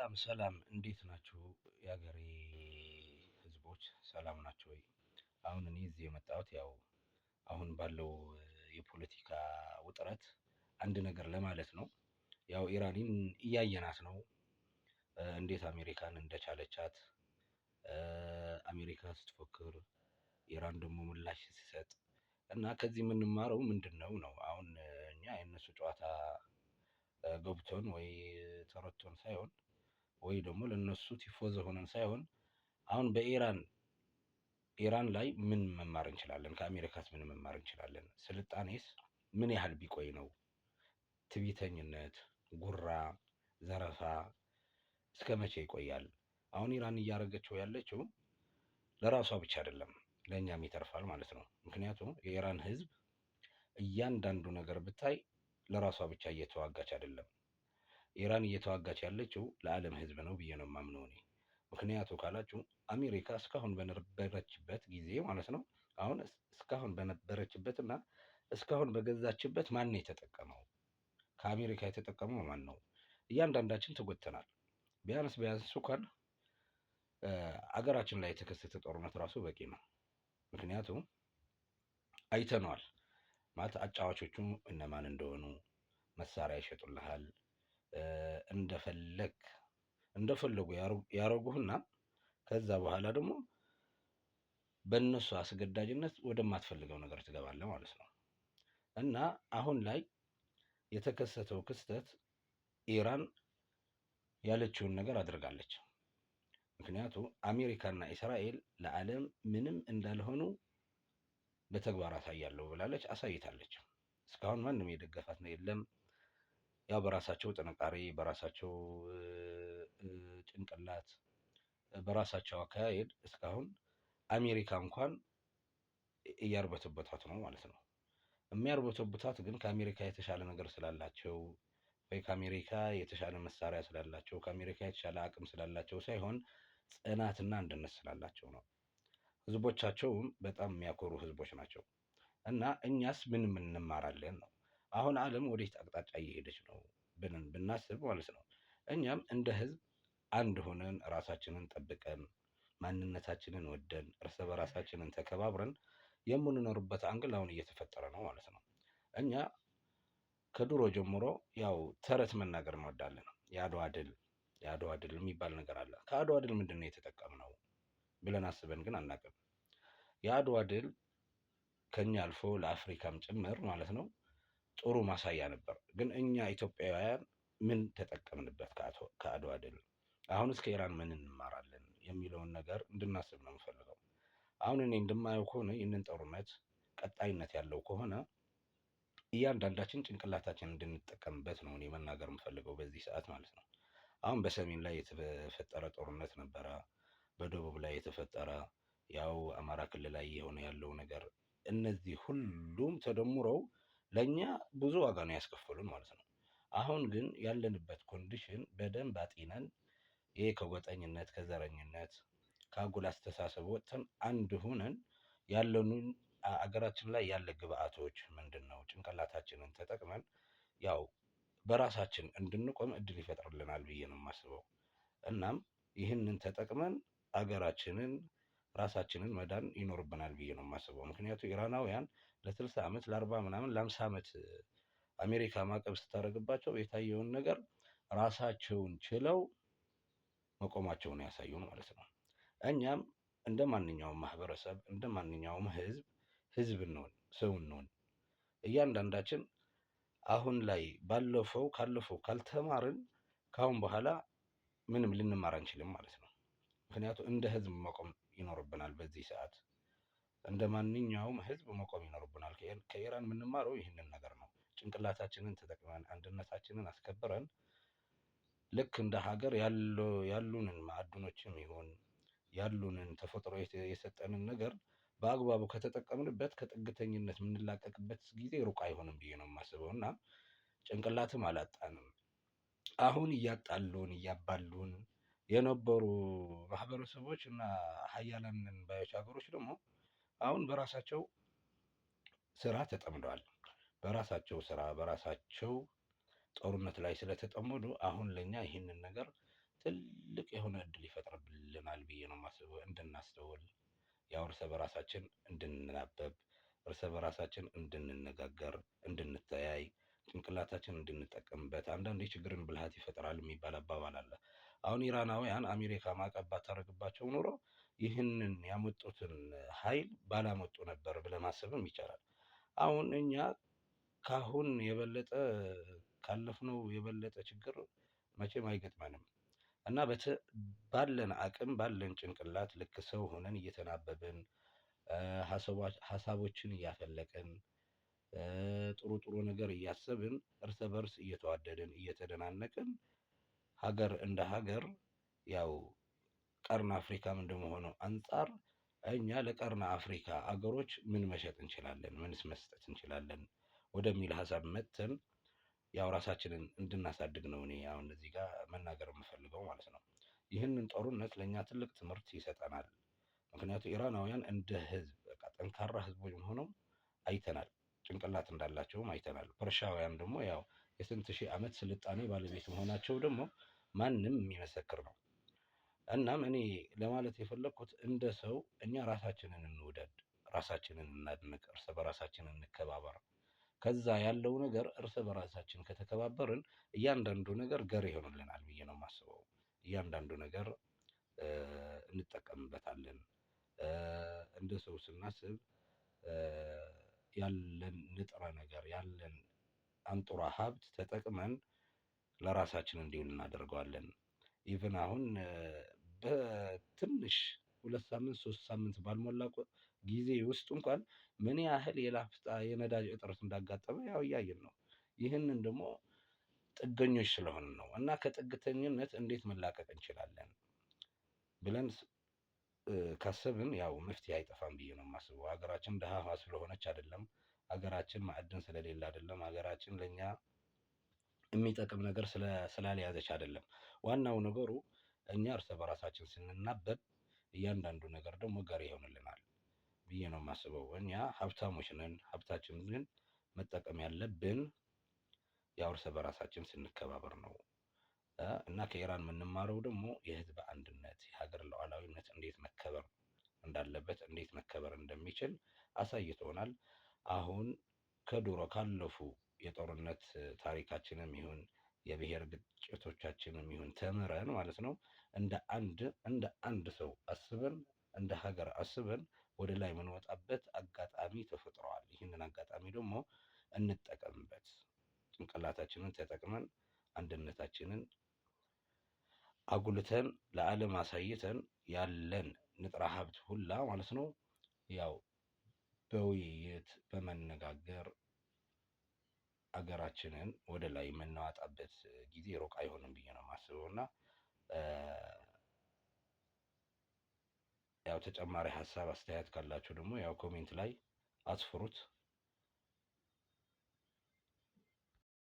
ሰላም እንዴት ናችሁ? የሀገሬ ህዝቦች ሰላም ናቸው ወይ? አሁን እኔ እዚህ የመጣሁት ያው አሁን ባለው የፖለቲካ ውጥረት አንድ ነገር ለማለት ነው። ያው ኢራንን እያየናት ነው። እንዴት አሜሪካን እንደቻለቻት አሜሪካ ስትፎክር ኢራን ደግሞ ምላሽ ስትሰጥ እና ከዚህ የምንማረው ምንድነው ነው? አሁን እኛ የእነሱ ጨዋታ ገብቶን ወይ ተረድቶን ሳይሆን ወይ ደግሞ ለነሱ ቲፎዞ ሆነን ሳይሆን አሁን ኢራን ላይ ምን መማር እንችላለን? ከአሜሪካስ ምን መማር እንችላለን? ስልጣኔስ ምን ያህል ቢቆይ ነው? ትዕቢተኝነት፣ ጉራ፣ ዘረፋ እስከ መቼ ይቆያል? አሁን ኢራን እያደረገችው ያለችው ለራሷ ብቻ አይደለም ለእኛም ይተርፋል ማለት ነው። ምክንያቱም የኢራን ህዝብ እያንዳንዱ ነገር ብታይ ለራሷ ብቻ እየተዋጋች አይደለም። ኢራን እየተዋጋች ያለችው ለዓለም ህዝብ ነው ብዬ ነው የማምነው እኔ። ምክንያቱ ካላችሁ አሜሪካ እስካሁን በነበረችበት ጊዜ ማለት ነው። አሁን እስካሁን በነበረችበትና እስካሁን በገዛችበት ማን ነው የተጠቀመው? ከአሜሪካ የተጠቀመው ማን ነው? እያንዳንዳችን ተጎድተናል። ቢያንስ እንኳን አገራችን ላይ የተከሰተ ጦርነት ራሱ በቂ ነው። ምክንያቱም አይተነዋል ማለት አጫዋቾቹ እነማን እንደሆኑ መሳሪያ ይሸጡልሃል። እንደፈለጉ ያረጉህና ከዛ በኋላ ደግሞ በእነሱ አስገዳጅነት ወደማትፈልገው ነገር ትገባለህ ማለት ነው። እና አሁን ላይ የተከሰተው ክስተት ኢራን ያለችውን ነገር አድርጋለች። ምክንያቱም አሜሪካና እስራኤል ለዓለም ምንም እንዳልሆኑ በተግባር አሳያለሁ ብላለች፣ አሳይታለች። እስካሁን ማንም የደገፋት ነው የለም። ያው በራሳቸው ጥንካሬ፣ በራሳቸው ጭንቅላት፣ በራሳቸው አካሄድ እስካሁን አሜሪካ እንኳን እያርበተበቷት ነው ማለት ነው። የሚያርበተብቷት ግን ከአሜሪካ የተሻለ ነገር ስላላቸው ወይ ከአሜሪካ የተሻለ መሳሪያ ስላላቸው ከአሜሪካ የተሻለ አቅም ስላላቸው ሳይሆን ጽናትና አንድነት ስላላቸው ነው። ህዝቦቻቸውም በጣም የሚያኮሩ ህዝቦች ናቸው። እና እኛስ ምን እንማራለን ነው? አሁን ዓለም ወዴት አቅጣጫ እየሄደች ነው ብለን ብናስብ ማለት ነው። እኛም እንደ ህዝብ አንድ ሆነን ራሳችንን ጠብቀን ማንነታችንን ወደን እርስ በራሳችንን ተከባብረን የምንኖርበት አንግል አሁን እየተፈጠረ ነው ማለት ነው። እኛ ከድሮ ጀምሮ ያው ተረት መናገር እንወዳለን። የአድዋ ድል የሚባል ነገር አለ። ከአድዋ ድል ምንድነው የተጠቀምነው ብለን አስበን ግን አናውቅም። የአድዋ ድል ከኛ አልፎ ለአፍሪካም ጭምር ማለት ነው ጥሩ ማሳያ ነበር። ግን እኛ ኢትዮጵያውያን ምን ተጠቀምንበት ከአድዋ ድል? አሁን እስከ ኢራን ምን እንማራለን የሚለውን ነገር እንድናስብ ነው የምፈልገው። አሁን እኔ እንደማየው ከሆነ ይህንን ጦርነት ቀጣይነት ያለው ከሆነ እያንዳንዳችን ጭንቅላታችን እንድንጠቀምበት ነው እኔ መናገር የምፈልገው በዚህ ሰዓት ማለት ነው። አሁን በሰሜን ላይ የተፈጠረ ጦርነት ነበረ። በደቡብ ላይ የተፈጠረ ያው አማራ ክልል ላይ የሆነ ያለው ነገር እነዚህ ሁሉም ተደምረው ለእኛ ብዙ ዋጋ ነው ያስከፈሉን ማለት ነው። አሁን ግን ያለንበት ኮንዲሽን በደንብ አጢነን ይሄ ከጎጠኝነት ከዘረኝነት ከአጉል አስተሳሰብ ወጥተን አንድ ሆነን ያለንን አገራችን ላይ ያለ ግብአቶች ምንድነው ጭንቅላታችንን ተጠቅመን ያው በራሳችን እንድንቆም እድል ይፈጥርልናል ብዬ ነው የማስበው። እናም ይህንን ተጠቅመን አገራችንን ራሳችንን መዳን ይኖርብናል ብዬ ነው የማስበው። ምክንያቱም ኢራናውያን ለ60 ዓመት ለ40 ምናምን ለ50 ዓመት አሜሪካ ማዕቀብ ስታደርግባቸው የታየውን ነገር ራሳቸውን ችለው መቆማቸውን ያሳዩን ማለት ነው። እኛም እንደ ማንኛውም ማህበረሰብ እንደ ማንኛውም ህዝብ እንሆን ሰው እንሆን እያንዳንዳችን አሁን ላይ ካለፈው ካልተማርን ከአሁን በኋላ ምንም ልንማር አንችልም ማለት ነው። ምክንያቱም እንደ ህዝብ መቆም ይኖርብናል። በዚህ ሰዓት እንደ ማንኛውም ህዝብ መቆም ይኖርብናል። ከኢራን የምንማረው ይህንን ነገር ነው። ጭንቅላታችንን ተጠቅመን አንድነታችንን አስከብረን ልክ እንደ ሀገር ያሉንን ማዕድኖችም ይሁን ያሉንን ተፈጥሮ የሰጠንን ነገር በአግባቡ ከተጠቀምንበት ከጥገኝነት የምንላቀቅበት ጊዜ ሩቅ አይሆንም ብዬ ነው የማስበው። እና ጭንቅላትም አላጣንም። አሁን እያጣሉን እያባሉን የነበሩ ማህበረሰቦች እና ሀያላን ነን ባዮች ሀገሮች ደግሞ አሁን በራሳቸው ስራ ተጠምደዋል። በራሳቸው ስራ በራሳቸው ጦርነት ላይ ስለተጠመዱ አሁን ለኛ ይህንን ነገር ትልቅ የሆነ እድል ይፈጥርልናል ብዬ ነው የማስበው። እንድናስተውል፣ ያው እርስ በራሳችን እንድንናበብ፣ እርስ በራሳችን እንድንነጋገር፣ እንድንተያይ፣ ጭንቅላታችን እንድንጠቀምበት። አንዳንዴ ችግርን ብልሃት ይፈጥራል የሚባል አባባል አለ። አሁን ኢራናውያን አሜሪካ ማዕቀብ ባታደርግባቸው ኖሮ ይህንን ያመጡትን ኃይል ባላመጡ ነበር ብለህ ማሰብም ይቻላል። አሁን እኛ ካሁን የበለጠ ካለፍነው የበለጠ ችግር መቼም አይገጥመንም እና ባለን አቅም ባለን ጭንቅላት ልክ ሰው ሆነን እየተናበብን ሀሳቦችን እያፈለቅን ጥሩ ጥሩ ነገር እያሰብን እርስ በርስ እየተዋደድን እየተደናነቅን ሀገር እንደ ሀገር ያው ቀርን አፍሪካም እንደመሆኑ አንፃር እኛ ለቀርን አፍሪካ አገሮች ምን መሸጥ እንችላለን፣ ምንስ መስጠት እንችላለን ወደሚል ሀሳብ መጥተን ያው ራሳችንን እንድናሳድግ ነው እኔ አሁን እዚህ ጋር መናገር የምፈልገው ማለት ነው። ይህንን ጦርነት ለእኛ ትልቅ ትምህርት ይሰጠናል። ምክንያቱም ኢራናውያን እንደ ህዝብ በቃ ጠንካራ ህዝቦች ሆነው አይተናል። ጭንቅላት እንዳላቸውም አይተናል። ፐርሻውያን ደግሞ ያው የስንት ሺህ ዓመት ስልጣኔ ባለቤት መሆናቸው ደግሞ ማንም የሚመሰክር ነው። እናም እኔ ለማለት የፈለኩት እንደ ሰው እኛ ራሳችንን እንውደድ፣ ራሳችንን እናድንቅ፣ እርስ በራሳችን እንከባበር። ከዛ ያለው ነገር እርስ በራሳችን ከተከባበርን እያንዳንዱ ነገር ገር ይሆንልናል ብዬ ነው የማስበው። እያንዳንዱ ነገር እንጠቀምበታለን። እንደ ሰው ስናስብ ያለን ንጥረ ነገር ያለን አንጡራ ሀብት ተጠቅመን ለራሳችን እንዲውል እናደርገዋለን። ኢቭን አሁን በትንሽ 2 ሳምንት 3 ሳምንት ባልሞላ ጊዜ ውስጥ እንኳን ምን ያህል የናፍጣ የነዳጅ እጥረት እንዳጋጠመ ያው እያየን ነው። ይህንን ደግሞ ጥገኞች ስለሆንን ነው እና ከጥገኝነት እንዴት መላቀቅ እንችላለን ብለን ካሰብን ያው መፍትሄ አይጠፋም ብዬ ነው የማስበው። ሀገራችን ደሃ ስለሆነች አይደለም፣ ሀገራችን ማዕድን ስለሌለ አይደለም፣ ሀገራችን ለእኛ የሚጠቅም ነገር ስላልያዘች አይደለም። ዋናው ነገሩ እኛ እርስ በራሳችን ስንናበብ እያንዳንዱ ነገር ደግሞ ገር ይሆንልናል ብዬ ነው የማስበው። እኛ ሀብታሞች ነን። ሀብታችንን ግን መጠቀም ያለብን ያው እርስ በራሳችን ስንከባበር ነው እና ከኢራን የምንማረው ደግሞ የህዝብ አንድነት፣ የሀገር ሉዓላዊነት እንዴት መከበር እንዳለበት፣ እንዴት መከበር እንደሚችል አሳይቶናል። አሁን ከድሮ ካለፉ የጦርነት ታሪካችንም ይሁን የብሔር ግጭቶቻችንም ይሁን ተምረን ማለት ነው እንደ አንድ ሰው አስበን እንደ ሀገር አስበን ወደ ላይ የምንወጣበት አጋጣሚ ተፈጥሯል። ይህንን አጋጣሚ ደግሞ እንጠቀምበት። ጭንቅላታችንን ተጠቅመን አንድነታችንን አጉልተን ለዓለም አሳይተን ያለን ንጥረ ሀብት ሁላ ማለት ነው ያው በውይይት በመነጋገር አገራችንን ወደ ላይ የምናወጣበት ጊዜ ሩቅ አይሆንም ብዬ ነው የማስበው እና ያው ተጨማሪ ሀሳብ አስተያየት ካላችሁ ደግሞ ያው ኮሜንት ላይ አስፍሩት።